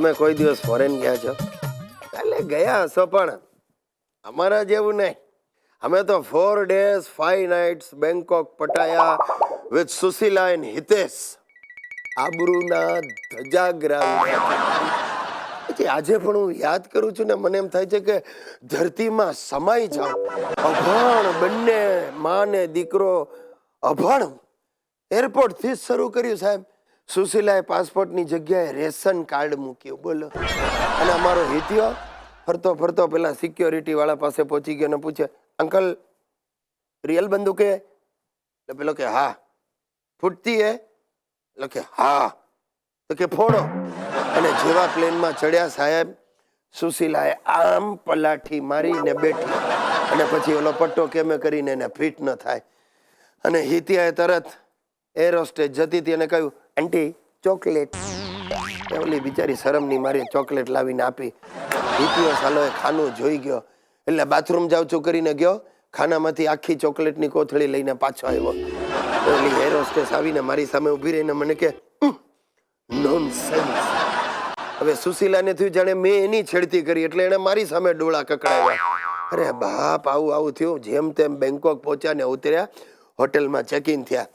તમે કોઈ દિવસ ફોરેન ગયા છો? એટલે ગયા હશો, પણ અમારા જેવું નહીં. અમે તો 4 days 5 nights Bangkok Pattaya with Sushila and Hitesh. આબરૂના ધજાગરા. આજે પણ હું યાદ કરું છું ને મને એમ થાય છે કે ધરતીમાં સમાઈ જાઉં. અભણ બંને માં ને દીકરો. અભણ એરપોર્ટથી જ શરૂ કર્યું સાહેબ. સુશીલાએ પાસપોર્ટની જગ્યાએ રેશન કાર્ડ મૂક્યું, બોલો. અને અમારો હિતિયો ફરતો ફરતો પેલા સિક્યોરિટી વાળા પાસે પહોંચી ગયો ને પૂછે, અંકલ રિયલ બંદૂક હે? એટલે પેલો કે હા. ફૂટતી હે? એટલે કે હા. તો કે ફોડો. અને જેવા પ્લેનમાં ચડ્યા સાહેબ, સુશીલાએ આમ પલાઠી મારીને બેઠી અને પછી ઓલો પટ્ટો કેમે કરીને એને ફિટ ન થાય. અને હિતિયાએ તરત એર હોસ્ટેસ જતી હતી અને કહ્યું, આંટી ચોકલેટ. ઓલી બિચારી શરમની મારી ચોકલેટ લાવીને આપી. હિતિયો સાલો એ ખાનું જોઈ ગયો એટલે બાથરૂમ જાઉં છું કરીને ગયો. ખાનામાંથી આખી ચોકલેટની કોથળી લઈને પાછો આવ્યો. ઓલી એર હોસ્ટેસ આવીને મારી સામે ઊભી રહીને મને કે નોનસેન્સ. હવે સુશીલાને થયું જાણે મેં એની છેડતી કરી એટલે એને મારી સામે ડોળા કકડાવ્યા. અરે બાપ, આવું આવું થયું. જેમ તેમ બેંકોક પહોંચ્યા ને ઉતર્યા, હોટેલમાં ચેક ઇન થયા.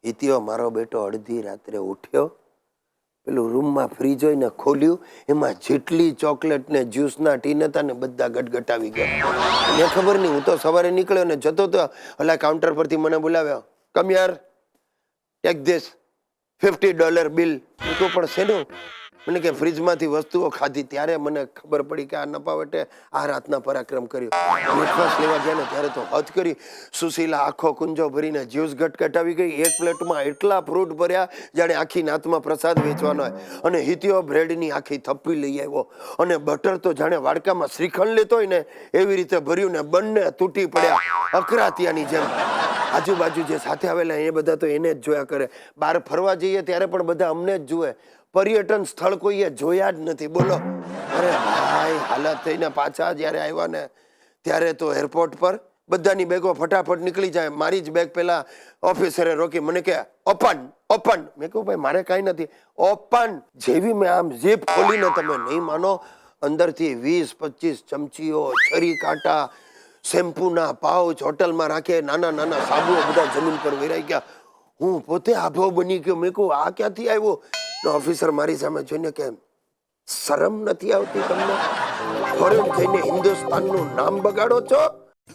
હિતિયો મારો બેટો અડધી રાત્રે ઉઠ્યો, પેલું રૂમમાં ફ્રીજ હોય ને ખોલ્યું, એમાં જેટલી ચોકલેટ ને જ્યુસના ટીન હતા ને બધા ગટગટાવી ગયા. મને ખબર નહીં, હું તો સવારે નીકળ્યો ને જતો તો હલા કાઉન્ટર પરથી મને બોલાવ્યો, કમ યાર ટેક ધીસ $50 બિલ. હું તો પણ શેનું? મને કે ફ્રીજમાંથી વસ્તુઓ ખાધી. ત્યારે મને ખબર પડી કે આ નપાવટે આ રાતના પરાક્રમ કર્યો. બ્રેકફાસ્ટ લેવા ગયા ને ત્યારે તો હદ કરી. સુશીલા આખો કુંજો ભરીને જ્યુસ ગટગટાવી ગઈ. એક પ્લેટમાં એટલા ફ્રૂટ ભર્યા જાણે આખી નાતમાં પ્રસાદ વેચવાનો હોય. અને હિતિયો બ્રેડની આખી થપ્પી લઈ આવ્યો અને બટર તો જાણે વાડકામાં શ્રીખંડ લેતો હોય ને એવી રીતે ભર્યું ને બંને તૂટી પડ્યા અકરાતિયાની જેમ. આજુબાજુ જે સાથે આવેલા એ બધા તો એને જ જોયા કરે. બહાર ફરવા જઈએ ત્યારે પણ બધા અમને જ જુએ. પર્યટન સ્થળ કોઈએ જોયા જ નથી, બોલો. અરે ભાઈ, હાલત થઈને પાછા જયારે આવ્યા ને ત્યારે તો એરપોર્ટ પર બધાની બેગો ફટાફટ નીકળી જાય. મારી જ બેગ પેલા ઓફિસરે રોકી મને કે ઓપન ઓપન. મેં કહ્યું ભાઈ મારે કાંઈ નથી. ઓપન. જેવી મેં આમ ઝીપ ખોલીને તમે નહીં માનો, અંદરથી 20-25 ચમચીઓ, છરી કાંટા, શેમ્પૂના પાઉચ, હોટલમાં રાખે નાના નાના સાબુઓ બધા જમીન પર વેરાઈ ગયા. હું પોતે આભો બની ગયો. મેં કહું આ ક્યાંથી આવ્યો? ઓફિસર મારી સામે જોઈને કે શરમ નથી આવતી તમને? ફોરેન જઈને હિન્દુસ્તાનનું નામ બગાડો છો?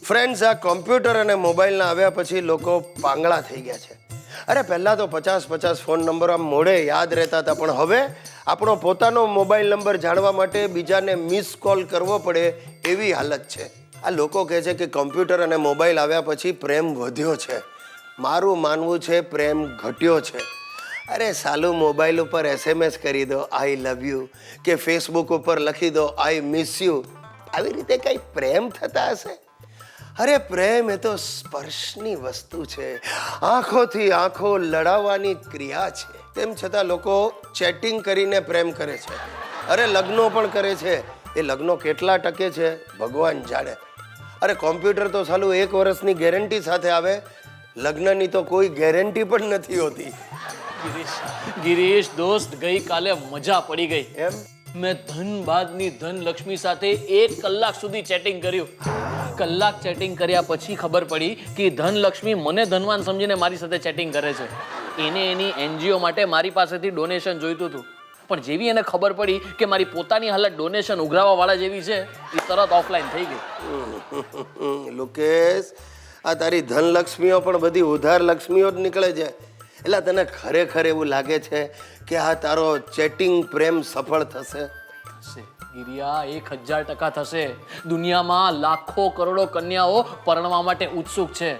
ફ્રેન્ડ્સ, આ કોમ્પ્યુટર અને મોબાઈલના આવ્યા પછી લોકો પાંગળા થઈ ગયા છે. અરે પહેલા તો 50 ફોન નંબર આમ મોઢે યાદ રહેતા હતા, પણ હવે આપણો પોતાનો મોબાઈલ નંબર જાણવા માટે બીજાને મિસ કોલ કરવો પડે એવી હાલત છે. આ લોકો કહે છે કે કોમ્પ્યુટર અને મોબાઈલ આવ્યા પછી પ્રેમ વધ્યો છે. મારું માનવું છે પ્રેમ ઘટ્યો છે. અરે સાલું મોબાઈલ ઉપર SMS કરી દો આઈ લવ યુ, કે ફેસબુક ઉપર લખી દો આઈ મિસ યુ. આવી રીતે કઈ પ્રેમ થતા હશે? અરે પ્રેમ એ તો સ્પર્શની વસ્તુ છે, આંખોથી આંખો લડાવવાની ક્રિયા છે. તેમ છતાં લોકો ચેટિંગ કરીને પ્રેમ કરે છે. અરે લગ્નો પણ કરે છે. એ લગ્નો કેટલા ટકે છે ભગવાન જાણે. અરે કોમ્પ્યુટર તો સાલું 1 વર્ષની ગેરંટી સાથે આવે, લગ્નની તો કોઈ ગેરંટી પણ નથી હોતી. ગિરીશ દોસ્ત, ગઈકાલે મજા પડી ગઈ. એમ? મેં ધનબાદની ધનલક્ષ્મી સાથે 1 કલાક સુધી ચેટિંગ કર્યું. કલાક ચેટિંગ કર્યા પછી ખબર પડી કે ધનલક્ષ્મી મને ધનવાન સમજીને મારી સાથે ચેટિંગ કરે છે. એને એની NGO માટે મારી પાસેથી ડોનેશન જોઈતું હતું, પણ જેવી એને ખબર પડી કે મારી પોતાની હાલત ડોનેશન ઉઘરાવવા વાળા જેવી છે, એ તરત ઓફલાઈન થઈ ગઈ. લોકેશ, આ તારી ધનલક્ષ્મીઓ પણ બધી ઉધાર લક્ષ્મીઓ જ નીકળે છે. એટલે તને ખરેખર એવું લાગે છે કે આ તારો ચેટિંગ પ્રેમ સફળ થશે? ગિરિયા, 1000% થશે. દુનિયામાં લાખો કરોડો કન્યાઓ પરણવા માટે ઉત્સુક છે.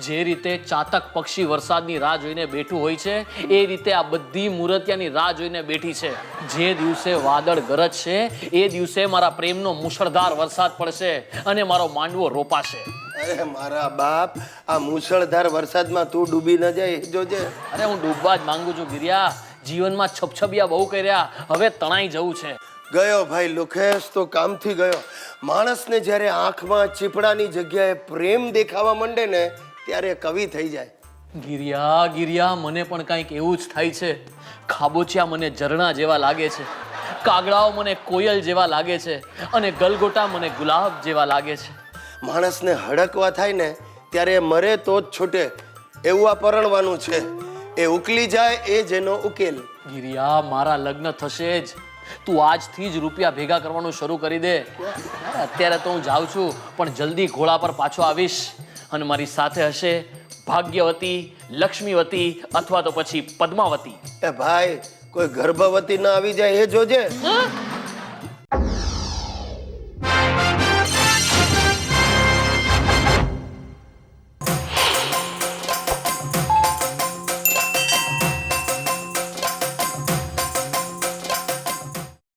જે રીતે ચાતક પક્ષી વરસાદની રાહ જોઈને બેઠું હોય છે, એ રીતે આ બધી મૂર્તિયાની રાહ જોઈને બેઠી છે. જે દિવસે વાદળ ગરજશે એ દિવસે મારા પ્રેમનો મુશળધાર વરસાદ પડશે અને મારો માંડવો રોપાશે. અરે મારા બાપ, આ મુશળધાર વરસાદમાં તું ડૂબી ન જાય એ જોજે. અરે હું ડૂબવા જ માંગુ છું ગિરિયા. જીવનમાં છપછપિયા બહુ કર્યા, હવે તણાઈ જવું છે. ગયો ભાઈ લોકેશ તો કામથી ગયો. માણસને જ્યારે આંખમાં ચીપડાની જગ્યાએ પ્રેમ દેખાવા માંડે ને ત્યારે કવિ થઈ જાય. ગિરિયા ગિરિયા, મને પણ કંઈક એવું જ થાય છે. ખાબોચિયા મને ઝરણા જેવા લાગે છે, કાગડાઓ મને કોયલ જેવા લાગે છે, અને ગલગોટા મને ગુલાબ જેવા લાગે છે. માણસને હડકવા થાય ને ત્યારે એ મરે તો જ છૂટે, એવું આ પરણવાનું છે. એ ઉકલી જાય એ જ એનો ઉકેલ. ગિરિયા, મારા લગ્ન થશે જ. તું આજથી જ રૂપિયા ભેગા કરવાનું શરૂ કરી દે. અત્યારે તો હું જાઉં છું, પણ જલ્દી ઘોડા પર પાછો આવીશ, અને મારી સાથે હશે ભાગ્યવતી, લક્ષ્મીવતી અથવા તો પછી પદ્માવતી. એ ભાઈ, કોઈ ગર્ભવતી ના આવી જાય એ જોજે. હા?